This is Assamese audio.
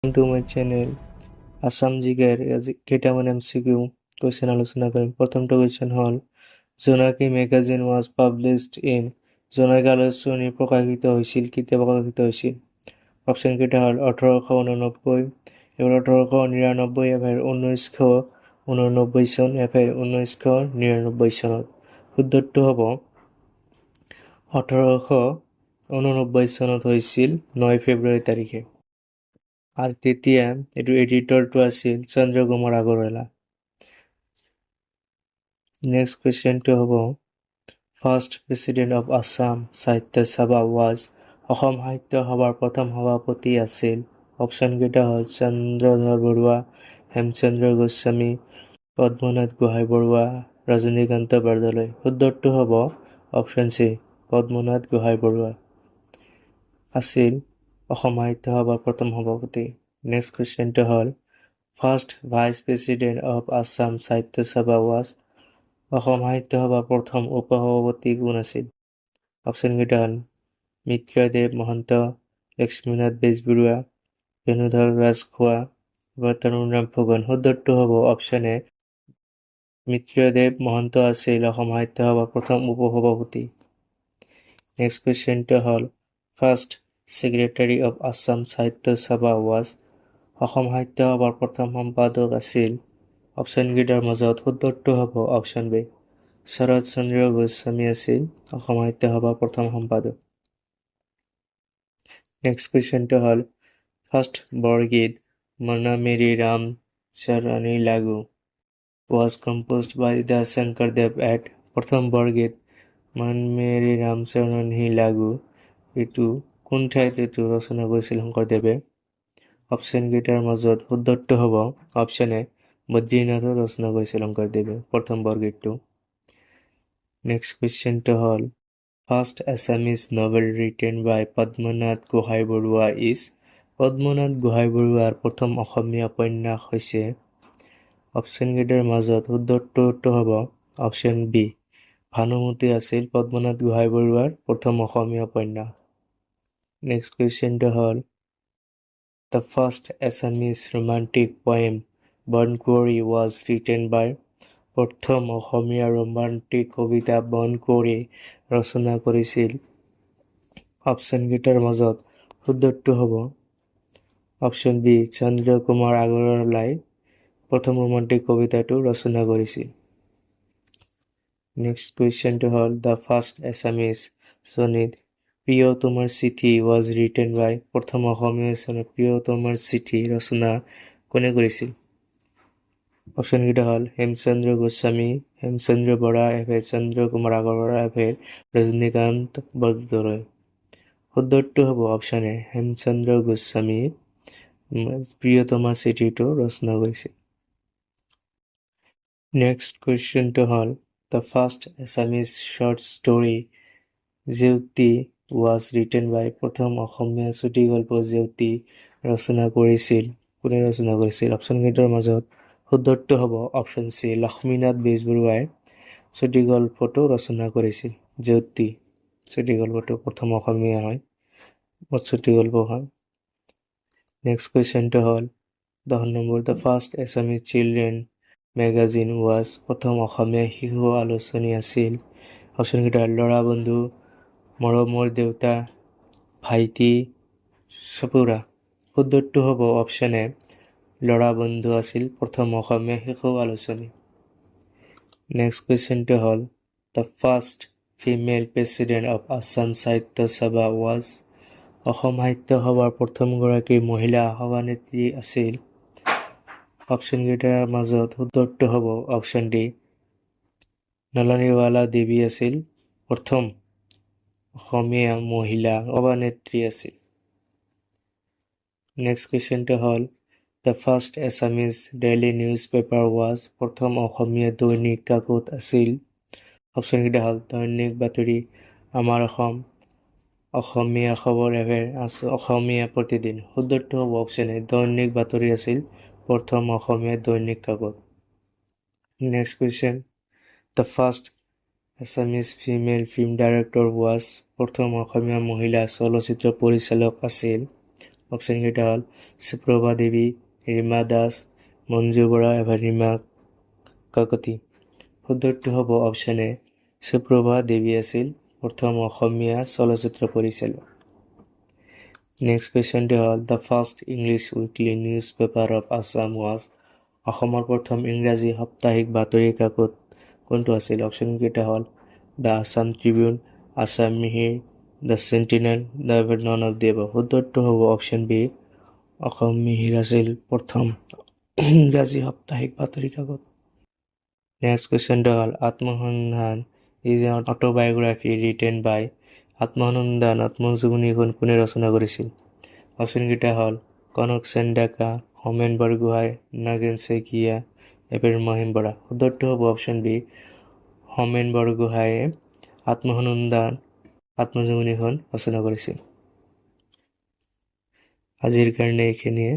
Welcome to my channel Assam জিকেৰ কেইটামান MCQ কোয়েশ্চেন আলোচনা কৰিম। প্ৰথমটো কোয়েশ্চেন হ'ল জোনাকী মেগাজিন was published in জোনাকী আলোচনী প্ৰকাশিত হৈছিল কেতিয়া প্ৰকাশিত হৈছিল? অপশ্যন কেইটা হ'ল 1889, এবাৰ 1899, এবাৰ 1989 চন, এবাৰ 1999 চনত। শুদ্ধটো হ'ব 1889 চনত হৈছিল 9 ফেব্ৰুৱাৰী তাৰিখে। আৰ তেতিয়া এইটো এডিটৰটো আছিল চন্দ্ৰকুমাৰ আগৰৱালা। নেক্সট কুৱেশ্যনটো হ'ব ফাৰ্ষ্ট প্ৰেচিডেণ্ট অফ আছাম সাহিত্য সভা ৱাজ অসম সাহিত্য সভাৰ প্ৰথম সভাপতি আছিল। অপশ্যন কেইটা হ'ল চন্দ্ৰধৰ বৰুৱা, হেমচন্দ্ৰ গোস্বামী, পদ্মনাথ গোহাঁই বৰুৱা, ৰজনীকান্ত বৰদলৈ। শুদ্ধটো হ'ব অপশ্যন চি, পদ্মনাথ গোহাঁই বৰুৱা আছিল অসম সাহিত্য সভাৰ প্ৰথম সভাপতি। নেক্সট কুৱেশ্যনটো হ'ল first vice president of Assam সাহিত্য সভা ৱাজ অসম সাহিত্য সভাৰ প্ৰথম উপসভাপতি কোন আছিল? অপশ্যন কেইটা হ'ল মিত্ৰদেৱ মহন্ত, লক্ষ্মীনাথ বেজবৰুৱা, বেণুধৰ ৰাজখোৱা, তৰুণৰাম ফুকন। শুদ্ধটো হ'ব অপশ্যন এ, মিত্ৰদেৱ মহন্ত আছিল অসম সাহিত্য সভাৰ প্ৰথম উপসভাপতি। নেক্সট কুৱেশ্যনটো হ'ল ফাৰ্ষ্ট ছেক্ৰেটাৰী অফ আছাম সাহিত্য সভা ৱাজ অসম সাহিত্য সভাৰ প্ৰথম সম্পাদক আছিল। অপশ্যন কেইটাৰ মাজত শুদ্ধটো হ'ব অপশ্যন বি, শৰৎ চন্দ্ৰ গোস্বামী আছিল অসম সাহিত্য সভাৰ প্ৰথম সম্পাদক। নেক্সট কুৱেশ্যনটো হ'ল ফাৰ্ষ্ট বৰগীত মনা মেৰি ৰাম চৰণী লাগু was composed by the Shankardev at প্ৰথম বৰগীত মন মেৰি ৰাম চৰণী লাগু এইটো কোন ঠাইত এইটো ৰচনা কৰিছিল শংকৰদেৱে? অপশ্যন কেইটাৰ মাজত শুদ্ধটো হ'ব অপশ্যন এ, বদ্ৰীনাথৰ ৰচনা কৰিছিল শংকৰদেৱে প্ৰথম বৰগীতটো। নেক্সট কুৱেশ্যনটো হ'ল first Assamese novel written by Padmanath Gohain Barua is Padmanath Gohain বৰুৱাৰ প্ৰথম অসমীয়া উপন্যাস হৈছে। অপশ্যন কেইটাৰ মাজত শুদ্ধটো হ'ব অপশ্যন বি, ভানুমতী আছিল পদ্মনাথ গোহাঁই বৰুৱাৰ প্ৰথম অসমীয়া উপন্যাস। নেক্সট কুৱেশ্যনটো হ'ল the first Assamese romantic poem Bonkuwori was written by প্ৰথম অসমীয়া ৰোমান্টিক কবিতা বনকুঁৱৰী ৰচনা কৰিছিল। অপশ্যন কেইটাৰ মাজত শুদ্ধটো হ'ব অপশ্যন বি, চন্দ্ৰকুমাৰ আগৰৱালাই প্ৰথম ৰোমান্টিক কবিতাটো ৰচনা কৰিছিল। নেক্সট কুৱেশ্যনটো হ'ল দ্য ফাৰ্ষ্ট আছামিজ চনেট প্ৰিয় তোমাৰ চিঠি ৱাজ ৰিটেন বাই প্ৰথম অসমীয়া চনেট প্ৰিয় তোমাৰ চিঠি ৰচনা কোনে কৰিছিল? অপশ্যন কেইটা হ'ল হেমচন্দ্ৰ গোস্বামী, হেমচন্দ্ৰ বৰা, এফেৰ চন্দ্ৰকুমাৰ আগৰৱালা, এফেৰ ৰজনীকান্ত বৰদলৈ। শুদ্ধটো হ'ব অপশ্যন এ, হেমচন্দ্ৰ গোস্বামী প্ৰিয়তমা চিঠিটো ৰচনা কৰিছিল। নেক্সট কুৱেশ্যনটো হ'ল the first Assamese short story Jeuti was written by প্ৰথম অসমীয়া চুটিগল্প জেউতি ৰচনা কৰিছিল কোনে ৰচনা কৰিছিল? অপশ্যন কেইটাৰ মাজত শুদ্ধটো হ'ব অপশ্যন চি, লক্ষ্মীনাথ বেজবৰুৱাই চুটিগল্পটো ৰচনা কৰিছিল। জেউতি চুটিগল্পটো প্ৰথম অসমীয়া হয়, চুটিগল্প হয়। নেক্সট কুৱেশ্যনটো হ'ল 10 number the first Assamese children magazine was প্ৰথম অসমীয়া শিশু আলোচনী আছিল। অপশ্যন কেইটা ল'ৰা বন্ধু, মৰমৰ দেউতা, ভাইটি, সপুৰা। শুদ্ধটো হ'ব অপশ্যন এ, ল'ৰা বন্ধু আছিল প্ৰথম অসমীয়া শিশু আলোচনী। নেক্সট কুৱেশ্যনটো হ'ল the first female president of Assam সাহিত্য সভা ৱাজ অসম সাহিত্য সভাৰ প্ৰথমগৰাকী মহিলা সভানেত্ৰী আছিল। অপশ্যন কেইটাৰ মাজত শুদ্ধটো হ'ব অপশ্যন ডি, নলনীৱালা দেৱী আছিল প্ৰথম অসমীয়া মহিলা সভানেত্ৰী আছিল। নেক্সট কুৱেশ্যনটো হ'ল the first Assamese daily news paper was প্ৰথম অসমীয়া দৈনিক কাকত আছিল। অপশ্যন কেইটা হ'ল দৈনিক বাতৰি, আমাৰ অসম, অসমীয়া খবৰ, এফেৰ অসমীয়া প্ৰতিদিন। শুদ্ধটো হ'ব অপশ্যন এ, দৈনিক বাতৰি আছিল প্ৰথম অসমীয়া দৈনিক কাকত। Next question the first Assamese female film director was প্ৰথম অসমীয়া মহিলা চলচ্চিত্ৰ পৰিচালক আছিল। অপশ্যনকেইটা হ'ল সুপ্ৰভা দেৱী, ৰীমা দাস, মঞ্জু বৰা এবা ৰীমা কাকতি। শুদ্ধটো হ'ব অপশ্যন এ, সুপ্ৰভা দেৱী আছিল প্ৰথম অসমীয়া চলচ্চিত্ৰ পৰিচালক। নেক্সট কুৱেশ্যনটো হ'ল the first English weekly news paper of Assam was. অসমৰ প্ৰথম ইংৰাজী সাপ্তাহিক বাতৰি কাকত কোনটো আছিল? অপশ্যনকেইটা হ'ল the Assam Tribune, Assam Mihir, the Sentinel, none of the above এবাভ। শুদ্ধটো হ'ব অপশ্যন বি, অসম মিহিৰ আছিল প্ৰথম ইংৰাজী সাপ্তাহিক বাতৰি কাকত। নেক্সট কুৱেশ্যনটো হ'ল আত্মসন্ধান ইজ এন অটোবায়োগ্ৰাফি ৰিটেন বাই। আত্মসন্ধান আত্মজীৱনীখন কোনে ৰচনা কৰিছিল? অপশ্যনকেইটা হ'ল কনক সেন ডেকা, হোমেন বৰগোহাঁই, নাগেন শইকীয়া, এবাৰ মহিম বৰা। শুদ্ধটো হ'ব অপশ্যন বি, হোমেন বৰগোহাঁয়ে আত্মসন্ধান আত্মজীৱনীখন ৰচনা কৰিছিল। আজিৰ কাৰণে এইখিনিয়ে।